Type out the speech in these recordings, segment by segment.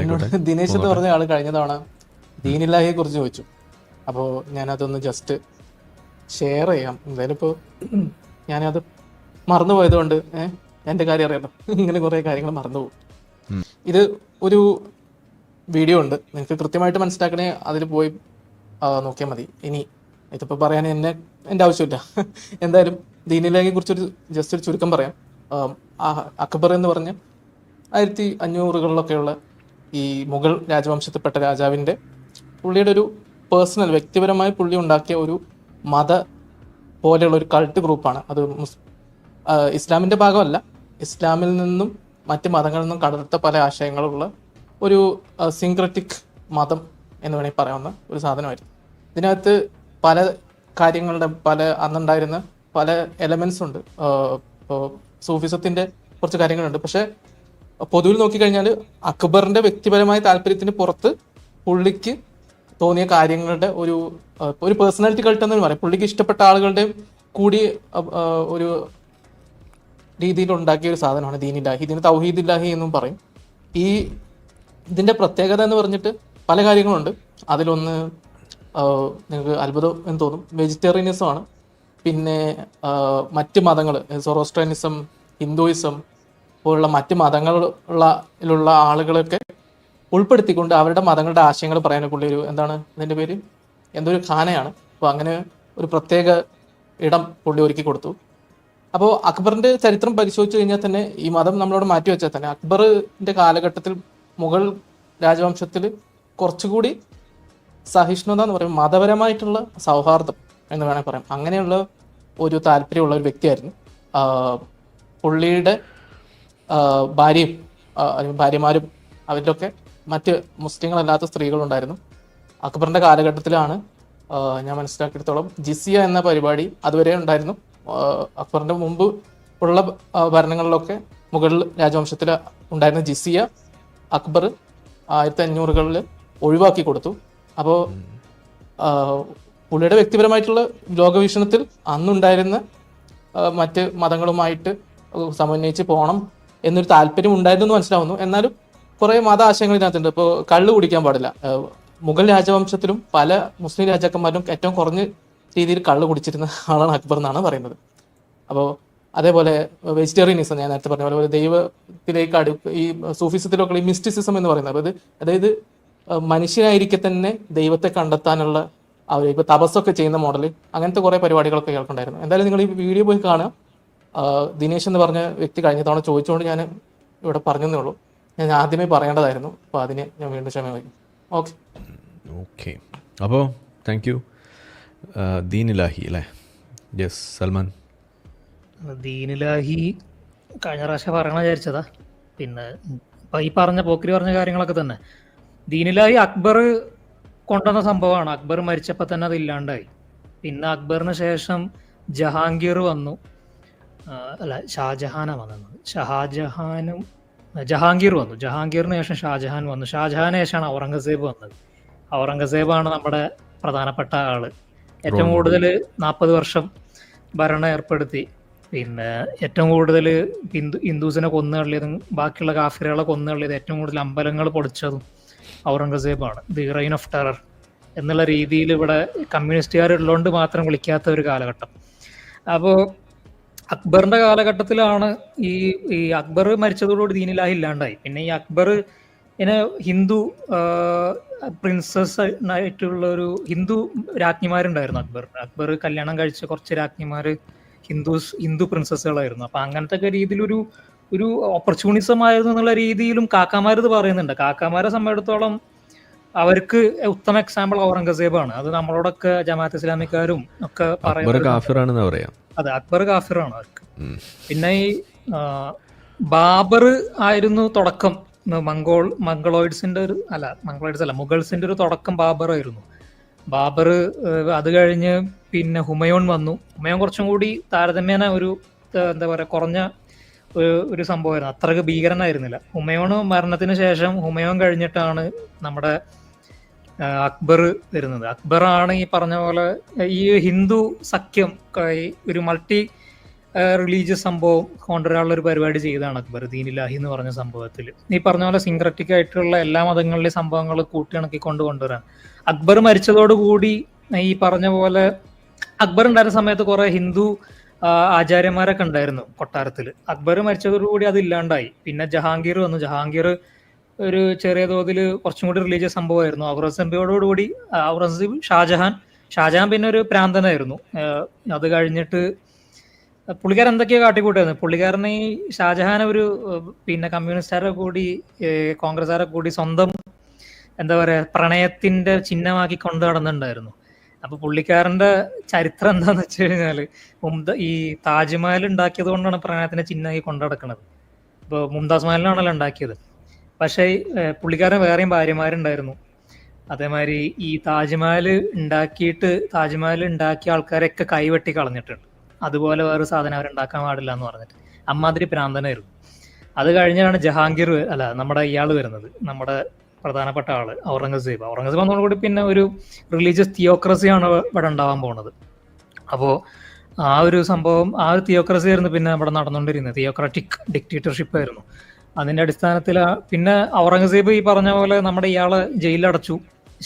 എന്നോട് ദിനേശ് എന്ന് പറഞ്ഞ ആള് കഴിഞ്ഞ തവണ ദീനില്ലാഹിയെ കുറിച്ച് ചോദിച്ചു. അപ്പോൾ ഞാനതൊന്ന് ജസ്റ്റ് ഷെയർ ചെയ്യാം. എന്തായാലും ഇപ്പോൾ ഞാനത് മറന്നുപോയത് കൊണ്ട് എൻ്റെ കാര്യം അറിയാലോ, ഇങ്ങനെ കുറേ കാര്യങ്ങൾ മറന്നുപോകും. ഇത് ഒരു വീഡിയോ ഉണ്ട്, നിങ്ങൾക്ക് കൃത്യമായിട്ട് മനസ്സിലാക്കണേ അതിൽ പോയി നോക്കിയാൽ മതി. ഇനി ഇതിപ്പോൾ പറയാൻ എൻ്റെ ആവശ്യമില്ല. എന്തായാലും ദീനില്ലാഹിയെ കുറിച്ചൊരു ജസ്റ്റ് ഒരു ചുരുക്കം പറയാം. അക്ബർ എന്ന് പറഞ്ഞ 1500-കളിലൊക്കെയുള്ള ഈ മുഗൾ രാജവംശത്തിൽപ്പെട്ട രാജാവിൻ്റെ പുള്ളിയുടെ ഒരു പേഴ്സണൽ വ്യക്തിപരമായി പുള്ളി ഉണ്ടാക്കിയ ഒരു മത പോലെയുള്ള ഒരു കൾട്ട് ഗ്രൂപ്പാണ് അത്. ഇസ്ലാമിൻ്റെ ഭാഗമല്ല, ഇസ്ലാമിൽ നിന്നും മറ്റ് മതങ്ങളിൽ നിന്നും കടർത്ത പല ആശയങ്ങളുള്ള ഒരു സിൻക്രറ്റിക് മതം എന്ന് വേണമെങ്കിൽ പറയാവുന്ന ഒരു സാധനമായിരുന്നു. ഇതിനകത്ത് പല കാര്യങ്ങളുടെ അന്നുണ്ടായിരുന്ന പല എലമെൻസ് ഉണ്ട്. ഇപ്പോൾ സൂഫിസത്തിൻ്റെ കുറച്ച് കാര്യങ്ങളുണ്ട്. പക്ഷേ പൊതുവിൽ നോക്കിക്കഴിഞ്ഞാൽ അക്ബറിൻ്റെ വ്യക്തിപരമായ താല്പര്യത്തിന് പുറത്ത് പുള്ളിക്ക് തോന്നിയ കാര്യങ്ങളുടെ ഒരു പേഴ്സണാലിറ്റി കൾട്ട് എന്ന് പറയും. പുള്ളിക്ക് ഇഷ്ടപ്പെട്ട ആളുകളുടെയും കൂടി ഒരു രീതിയിൽ ഉണ്ടാക്കിയ ഒരു സാധനമാണ് ദീനില്ലാഹി. ഇതിന് തൗഹീദില്ലാഹി എന്നും പറയും. ഇതിൻ്റെ പ്രത്യേകത എന്ന് പറഞ്ഞിട്ട് പല കാര്യങ്ങളുണ്ട്. അതിലൊന്ന് നിങ്ങൾക്ക് അത്ഭുതം എന്ന് തോന്നും, വെജിറ്റേറിയനിസം ആണ്. പിന്നെ മറ്റ് മതങ്ങൾ, സൊറോസ്ട്രിയനിസം, ഹിന്ദുയിസം പോലുള്ള മറ്റ് മതങ്ങളിലുള്ള ആളുകളൊക്കെ ഉൾപ്പെടുത്തിക്കൊണ്ട് അവരുടെ മതങ്ങളുടെ ആശയങ്ങൾ പറയാൻ പുള്ളി എന്താണ് ഇതിൻ്റെ പേര്, എന്തൊരു ഖാനയാണ്. അപ്പോൾ അങ്ങനെ ഒരു പ്രത്യേക ഇടം പുള്ളി ഒരുക്കി കൊടുത്തു. അപ്പോൾ അക്ബറിൻ്റെ ചരിത്രം പരിശോധിച്ച് കഴിഞ്ഞാൽ തന്നെ, ഈ മതം നമ്മളോട് മാറ്റി വെച്ചാൽ തന്നെ, അക്ബറിൻ്റെ കാലഘട്ടത്തിൽ മുഗൾ രാജവംശത്തിൽ കുറച്ചുകൂടി സഹിഷ്ണുത എന്ന് പറയും, മതപരമായിട്ടുള്ള സൗഹാർദ്ദം എന്ന് വേണമെങ്കിൽ പറയാം, അങ്ങനെയുള്ള ഒരു താല്പര്യമുള്ള ഒരു വ്യക്തിയായിരുന്നു. പുള്ളിയുടെ ഭാര്യമാരും അവരിലൊക്കെ മറ്റ് മുസ്ലിങ്ങളല്ലാത്ത സ്ത്രീകളുണ്ടായിരുന്നു. അക്ബറിൻ്റെ കാലഘട്ടത്തിലാണ് ഞാൻ മനസ്സിലാക്കിയെടുത്തോളം ജിസിയ എന്ന പരിപാടി അതുവരെ ഉണ്ടായിരുന്നു. അക്ബറിൻ്റെ മുമ്പ് ഉള്ള ഭരണങ്ങളിലൊക്കെ മുഗൾ രാജവംശത്തിൽ ഉണ്ടായിരുന്ന ജിസിയ അക്ബർ 1500-കളിൽ ഒഴിവാക്കി കൊടുത്തു. അപ്പോൾ പുള്ളിയുടെ വ്യക്തിപരമായിട്ടുള്ള ലോകവീക്ഷണത്തിൽ അന്നുണ്ടായിരുന്ന മറ്റ് മതങ്ങളുമായിട്ട് സമന്വയിച്ച് പോകണം എന്നൊരു താല്പര്യം ഉണ്ടായിരുന്നു എന്ന് മനസ്സിലാവുന്നു. എന്നാലും കുറേ മത ആശയങ്ങൾ ഇതിനകത്തുണ്ട്. ഇപ്പോൾ കള്ള് കുടിക്കാൻ പാടില്ല. മുഗൾ രാജവംശത്തിലും പല മുസ്ലിം രാജാക്കന്മാരും ഏറ്റവും കുറഞ്ഞ രീതിയിൽ കള്ള് കുടിച്ചിരുന്ന ആളാണ് അക്ബർ എന്നാണ് പറയുന്നത്. അപ്പോൾ അതേപോലെ വെജിറ്റേറിയനിസം, ഞാൻ നേരത്തെ പറഞ്ഞ പോലെ ദൈവത്തിലേക്ക് ഈ സൂഫിസത്തിലൊക്കെ ഈ മിസ്റ്റിസിസം എന്ന് പറയുന്നത്, അതായത് മനുഷ്യനായിരിക്കെ തന്നെ ദൈവത്തെ കണ്ടെത്താനുള്ള ഇപ്പോൾ തപസ്സൊക്കെ ചെയ്യുന്ന മോഡൽ, അങ്ങനത്തെ കുറേ പരിപാടികളൊക്കെ കേൾക്കുന്നുണ്ടായിരുന്നു. എന്തായാലും നിങ്ങൾ ഈ വീഡിയോ പോയി കാണുക. ദിനേശ് എന്ന് പറഞ്ഞ വ്യക്തി കഴിഞ്ഞ തവണ ചോദിച്ചുകൊണ്ട് ഞാൻ ഇവിടെ പറഞ്ഞതേ ഉള്ളൂ. ഞാൻ ആദ്യമേ പറയേണ്ടതായിരുന്നു. അപ്പോൾ അതിന് ഞാൻ വീണ്ടും ക്ഷമ വയ്ക്കും. ഓക്കെ അപ്പോൾ താങ്ക് യു. ദീനിലാഹി അല്ലേ? യെസ് സൽമാൻ. ദീനിലാഹി കഴിഞ്ഞ പ്രാവശ്യം പറയണ വിചാരിച്ചതാ. പിന്നെ ഇപ്പം ഈ പോക്കിരി പറഞ്ഞ കാര്യങ്ങളൊക്കെ തന്നെ ദീനിലാഹി അക്ബർ കൊണ്ടുവന്ന സംഭവമാണ്. അക്ബർ മരിച്ചപ്പോൾ തന്നെ അത് ഇല്ലാണ്ടായി. പിന്നെ അക്ബറിന് ശേഷം ജഹാംഗീർ വന്നു. ഷാജഹാനാണ് വന്നത്. ജഹാംഗീർ വന്നു. ജഹാംഗീറിന് ശേഷം ഷാജഹാൻ വന്നു. ഷാജഹാന് ശേഷമാണ് ഔറംഗസേബ് വന്നത്. ഔറംഗസേബാണ് നമ്മുടെ പ്രധാനപ്പെട്ട ആള്. ഏറ്റവും കൂടുതൽ 40 വർഷം ഭരണം ഏർപ്പെടുത്തി. പിന്നെ ഏറ്റവും കൂടുതൽ ഹിന്ദുസിനെ കൊന്നുതള്ളിയതും ബാക്കിയുള്ള കാഫിറുകളെ കൊന്നുതള്ളിയതും ഏറ്റവും കൂടുതൽ അമ്പലങ്ങൾ പൊളിച്ചതും ഔറംഗസേബാണ്. ദി റെയിൻ ഓഫ് ടെറർ എന്നുള്ള രീതിയിൽ ഇവിടെ കമ്മ്യൂണിസ്റ്റുകാർ ഉള്ളതുകൊണ്ട് മാത്രം വിളിക്കാത്ത ഒരു കാലഘട്ടം. അപ്പോൾ അക്ബറിന്റെ കാലഘട്ടത്തിലാണ് ഈ അക്ബർ മരിച്ചതോടുകൂടി ദീനില്ലാഹി ഇല്ലാണ്ടായി. പിന്നെ ഈ അക്ബർ ഹിന്ദു പ്രിൻസസ് ആയിട്ടുള്ള ഒരു ഹിന്ദു രാജ്ഞിമാരുണ്ടായിരുന്നു. അക്ബർ കല്യാണം കഴിച്ച കുറച്ച് രാജ്ഞിമാർ ഹിന്ദു പ്രിൻസസ്സുകളായിരുന്നു. അപ്പൊ അങ്ങനത്തെ രീതിയിലൊരു ഓപ്പർച്യൂണിസം ആയിരുന്നു എന്നുള്ള രീതിയിലും കാക്കാമാരത് പറയുന്നുണ്ട്. കാക്കാമാരെ സംബന്ധിച്ചിടത്തോളം അവർക്ക് ഉത്തമ എക്സാമ്പിൾ ഔറംഗസേബാണ്. അത് നമ്മളോടൊക്കെ ജമാഅത്ത് ഇസ്ലാമിക്കാരും ഒക്കെ പറയുന്നത്. അതെ, അക്ബർ കാഫിറാണ് അവർക്ക്. പിന്നെ ഈ ബാബർ ആയിരുന്നു തുടക്കം. മംഗളോയിഡ്സിന്റെ മുഗൾസിന്റെ ഒരു തുടക്കം ബാബർ ആയിരുന്നു. ബാബർ അത് കഴിഞ്ഞ് പിന്നെ ഹുമയൂൺ വന്നു. ഹുമയൂൺ കുറച്ചും കൂടി താരതമ്യേന ഒരു എന്താ പറയുക കുറഞ്ഞ ഒരു സംഭവമായിരുന്നു. അത്രക്ക് ഭീകരനായിരുന്നില്ല. ഹുമയൂൺ മരണത്തിന് ശേഷം ഹുമയൂൺ കഴിഞ്ഞിട്ടാണ് നമ്മുടെ അക്ബർ വരുന്നത്. അക്ബറാണ് ഈ പറഞ്ഞ പോലെ ഈ ഹിന്ദു സഖ്യം ഒരു മൾട്ടി റിലീജിയസ് സംഭവം കൊണ്ടുവരാനുള്ള ഒരു പരിപാടി ചെയ്തതാണ് അക്ബർ, ദീനിലാഹി എന്ന് പറഞ്ഞ സംഭവത്തിൽ. ഈ പറഞ്ഞ പോലെ സിങ്ക്രറ്റിക് ആയിട്ടുള്ള എല്ലാ മതങ്ങളിലെയും സംഭവങ്ങൾ കൂട്ടിയിണക്കിക്കൊണ്ട് കൊണ്ടുവരാൻ. അക്ബർ മരിച്ചതോടുകൂടി ഈ പറഞ്ഞ പോലെ അക്ബർ ഉണ്ടായിരുന്ന സമയത്ത് കുറെ ഹിന്ദു ആചാര്യന്മാരൊക്കെ ഉണ്ടായിരുന്നു കൊട്ടാരത്തിൽ. അക്ബർ മരിച്ചതോടുകൂടി അത് ഇല്ലാണ്ടായി. പിന്നെ ജഹാംഗീർ വന്നു. ജഹാംഗീർ ഒരു ചെറിയ തോതിൽ കുറച്ചും കൂടി റിലീജിയസ് സംഭവമായിരുന്നു. ഔറംഗസേബോടുകൂടി ഔറംഗസേബ് ഷാജഹാൻ പിന്നെ ഒരു പ്രാന്തനായിരുന്നു. അത് കഴിഞ്ഞിട്ട് പുള്ളിക്കാരൻ എന്തൊക്കെയോ കാട്ടിക്കൂട്ടായിരുന്നു. പുള്ളിക്കാരനെ ഈ ഷാജഹാനെ ഒരു പിന്നെ കമ്മ്യൂണിസ്റ്റുകാരെ കൂടി കോൺഗ്രസ്സുകാരെ കൂടി സ്വന്തം എന്താ പറയാ പ്രണയത്തിന്റെ ചിഹ്നമാക്കി കൊണ്ടു നടന്നിട്ടുണ്ടായിരുന്നു. അപ്പൊ പുള്ളിക്കാരന്റെ ചരിത്രം എന്താന്ന് വെച്ച് കഴിഞ്ഞാല് ഈ താജ്മഹൽ ഉണ്ടാക്കിയത് കൊണ്ടാണ് പ്രണയത്തിന്റെ ചിഹ്നമാക്കി കൊണ്ടു നടക്കുന്നത്. ഇപ്പൊ മുംതാസ് മഹലിനാണല്ലോ ഉണ്ടാക്കിയത്. പക്ഷേ പുള്ളിക്കാരൻ വേറെയും ഭാര്യമാരുണ്ടായിരുന്നു. അതേമാതിരി ഈ താജ്മഹൽ ഉണ്ടാക്കിയ ആൾക്കാരെയൊക്കെ കൈവെട്ടി കളഞ്ഞിട്ടുണ്ട്. അതുപോലെ വേറെ സാധനം അവരുണ്ടാക്കാൻ പാടില്ല എന്ന് പറഞ്ഞിട്ട് അമ്മാതിരി പ്രാന്തനായിരുന്നു. അത് കഴിഞ്ഞാണ് ജഹാംഗീർ നമ്മുടെ ഇയാൾ വരുന്നത്, നമ്മുടെ പ്രധാനപ്പെട്ട ആള് ഔറംഗസേബ് വന്നതോടുകൂടി പിന്നെ ഒരു റിലീജിയസ് തിയോക്രസിയാണ് ഇവിടെ ഉണ്ടാവാൻ പോകുന്നത്. അപ്പോൾ ആ ഒരു സംഭവം, ആ ഒരു തിയോക്രസി ആയിരുന്നു പിന്നെ ഇവിടെ നടന്നുകൊണ്ടിരുന്നത്. തിയോക്രാറ്റിക് ഡിക്റ്റേറ്റർഷിപ്പ് ആയിരുന്നു. അതിന്റെ അടിസ്ഥാനത്തിൽ പിന്നെ ഔറംഗസേബ് ഈ പറഞ്ഞ പോലെ നമ്മുടെ ഇയാളെ ജയിലിലടച്ചു,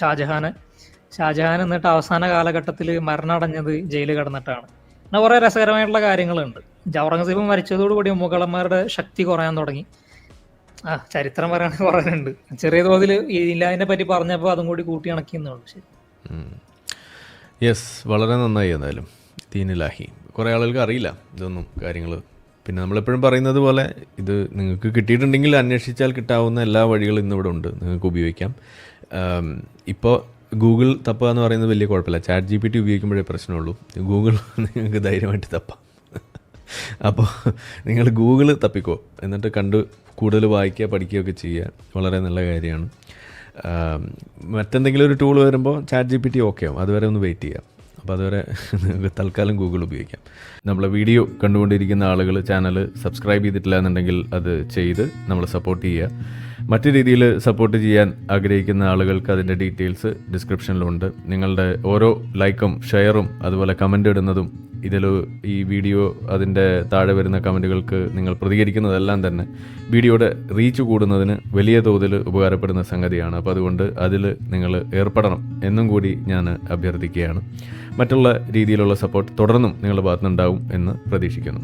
ഷാജഹാൻ എന്നിട്ട് അവസാന കാലഘട്ടത്തിൽ മരണമടഞ്ഞത് ജയിലിൽ കിടന്നിട്ടാണ്. അങ്ങനെ കുറെ രസകരമായിട്ടുള്ള കാര്യങ്ങളുണ്ട്. ഔറംഗസേബ് മരിച്ചതോടുകൂടി മുഗളന്മാരുടെ ശക്തി കുറയാൻ തുടങ്ങി. ചരിത്രം പറയാണെങ്കിൽ പറയാനുണ്ട്. ചെറിയ തോതിൽ ഇതിനെ പറ്റി പറഞ്ഞപ്പോൾ അതും കൂടി കൂട്ടി ഇണക്കിയെന്നുള്ളൂ. ശരി, യെസ്, വളരെ നന്നായി. എന്നാലും ദീനിലാഹി കുറേ ആളുകൾക്ക് അറിയില്ല ഇതൊന്നും കാര്യങ്ങൾ. പിന്നെ നമ്മളെപ്പോഴും പറയുന്നത് പോലെ ഇത് നിങ്ങൾക്ക് കിട്ടിയിട്ടുണ്ടെങ്കിൽ അന്വേഷിച്ചാൽ കിട്ടാവുന്ന എല്ലാ വഴികളും ഇന്നിവിടെ ഉണ്ട്, നിങ്ങൾക്ക് ഉപയോഗിക്കാം. ഇപ്പോൾ ഗൂഗിൾ തപ്പുക എന്ന് പറയുന്നത് വലിയ കുഴപ്പമില്ല. Chat GPT ഉപയോഗിക്കുമ്പോഴേ പ്രശ്നമുള്ളൂ. ഗൂഗിൾ നിങ്ങൾക്ക് ധൈര്യമായിട്ട് തപ്പാം. അപ്പോൾ നിങ്ങൾ ഗൂഗിൾ തപ്പിക്കോ, എന്നിട്ട് കണ്ട് കൂടുതൽ വായിക്കുക പഠിക്കുകയൊക്കെ ചെയ്യുക. വളരെ നല്ല കാര്യമാണ്. മറ്റെന്തെങ്കിലും ഒരു ടൂൾ വരുമ്പോൾ ചാറ്റ് GPT ഓക്കെ ആവും. അതുവരെ ഒന്ന് വെയിറ്റ് ചെയ്യാം. അപ്പോൾ അതുവരെ നിങ്ങൾക്ക് തൽക്കാലം ഗൂഗിൾ ഉപയോഗിക്കാം. നമ്മളെ വീഡിയോ കണ്ടുകൊണ്ടിരിക്കുന്ന ആളുകൾ ചാനൽ സബ്സ്ക്രൈബ് ചെയ്തിട്ടില്ല എന്നുണ്ടെങ്കിൽ അത് ചെയ്ത് നമ്മളെ സപ്പോർട്ട് ചെയ്യുക. മറ്റു രീതിയിൽ സപ്പോർട്ട് ചെയ്യാൻ ആഗ്രഹിക്കുന്ന ആളുകൾക്ക് അതിൻ്റെ ഡീറ്റെയിൽസ് ഡിസ്ക്രിപ്ഷനിലുണ്ട്. നിങ്ങളുടെ ഓരോ ലൈക്കും ഷെയറും അതുപോലെ കമൻ്റ് ഇടുന്നതും ഈ വീഡിയോ അതിൻ്റെ താഴെ വരുന്ന കമൻറ്റുകൾക്ക് നിങ്ങൾ പ്രതികരിക്കുന്നതെല്ലാം തന്നെ വീഡിയോയുടെ റീച്ച് കൂടുന്നതിന് വലിയ തോതിൽ ഉപകാരപ്പെടുന്ന സംഗതിയാണ്. അപ്പോൾ അതുകൊണ്ട് അതിൽ നിങ്ങൾ ഏർപ്പെടണം എന്നും കൂടി ഞാൻ അഭ്യർത്ഥിക്കുകയാണ്. മറ്റുള്ള രീതിയിലുള്ള സപ്പോർട്ട് തുടർന്നും നിങ്ങളുടെ ഭാഗത്തുനിന്നുണ്ടാവും എന്ന് പ്രതീക്ഷിക്കുന്നു.